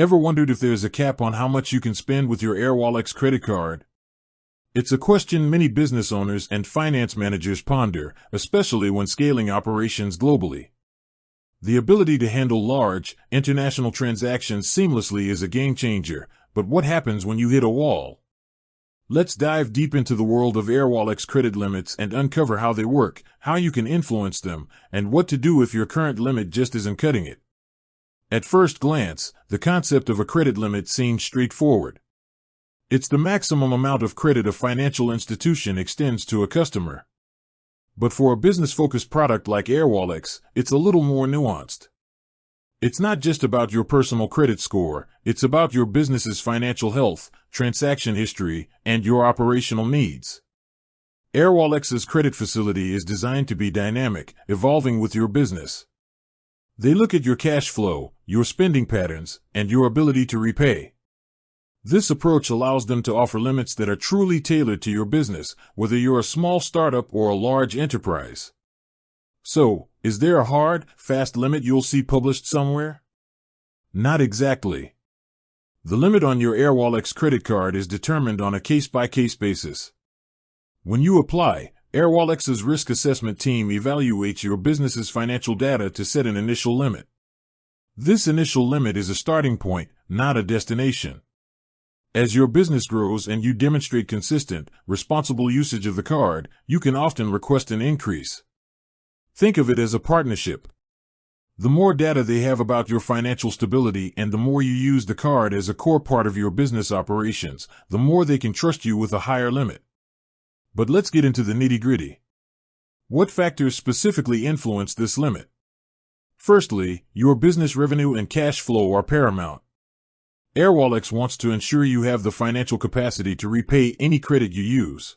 Ever wondered if there's a cap on how much you can spend with your Airwallex credit card? It's a question many business owners and finance managers ponder, especially when scaling operations globally. The ability to handle large, international transactions seamlessly is a game changer, but what happens when you hit a wall? Let's dive deep into the world of Airwallex credit limits and uncover how they work, how you can influence them, and what to do if your current limit just isn't cutting it. At first glance, the concept of a credit limit seems straightforward. It's the maximum amount of credit a financial institution extends to a customer. But for a business-focused product like Airwallex, it's a little more nuanced. It's not just about your personal credit score, it's about your business's financial health, transaction history, and your operational needs. Airwallex's credit facility is designed to be dynamic, evolving with your business. They look at your cash flow, your spending patterns, and your ability to repay. This approach allows them to offer limits that are truly tailored to your business, whether you're a small startup or a large enterprise. So, is there a hard, fast limit you'll see published somewhere? Not exactly. The limit on your Airwallex credit card is determined on a case-by-case basis. When you apply, Airwallex's risk assessment team evaluates your business's financial data to set an initial limit. This initial limit is a starting point, not a destination. As your business grows and you demonstrate consistent, responsible usage of the card, you can often request an increase. Think of it as a partnership. The more data they have about your financial stability and the more you use the card as a core part of your business operations, the more they can trust you with a higher limit. But let's get into the nitty-gritty. What factors specifically influence this limit? Firstly, your business revenue and cash flow are paramount. Airwallex wants to ensure you have the financial capacity to repay any credit you use.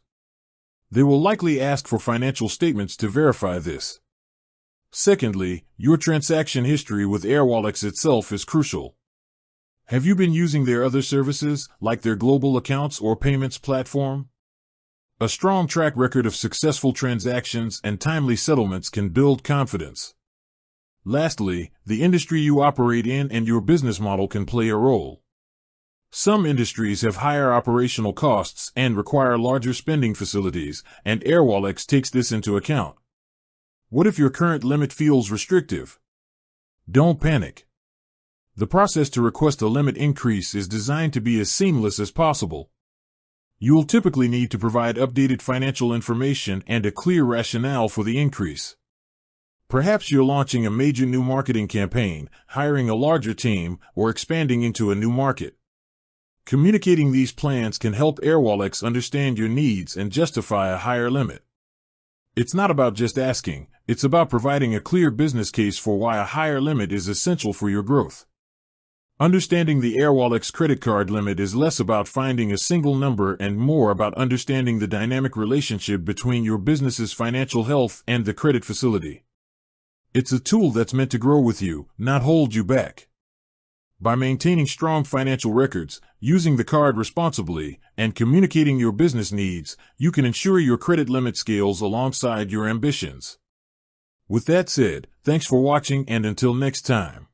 They will likely ask for financial statements to verify this. Secondly, your transaction history with Airwallex itself is crucial. Have you been using their other services, like their global accounts or payments platform? A strong track record of successful transactions and timely settlements can build confidence. Lastly, the industry you operate in and your business model can play a role. Some industries have higher operational costs and require larger spending facilities, and Airwallex takes this into account. What if your current limit feels restrictive? Don't panic. The process to request a limit increase is designed to be as seamless as possible. You will typically need to provide updated financial information and a clear rationale for the increase. Perhaps you're launching a major new marketing campaign, hiring a larger team, or expanding into a new market. Communicating these plans can help Airwallex understand your needs and justify a higher limit. It's not about just asking, it's about providing a clear business case for why a higher limit is essential for your growth. Understanding the Airwallex credit card limit is less about finding a single number and more about understanding the dynamic relationship between your business's financial health and the credit facility. It's a tool that's meant to grow with you, not hold you back. By maintaining strong financial records, using the card responsibly, and communicating your business needs, you can ensure your credit limit scales alongside your ambitions. With that said, thanks for watching and until next time.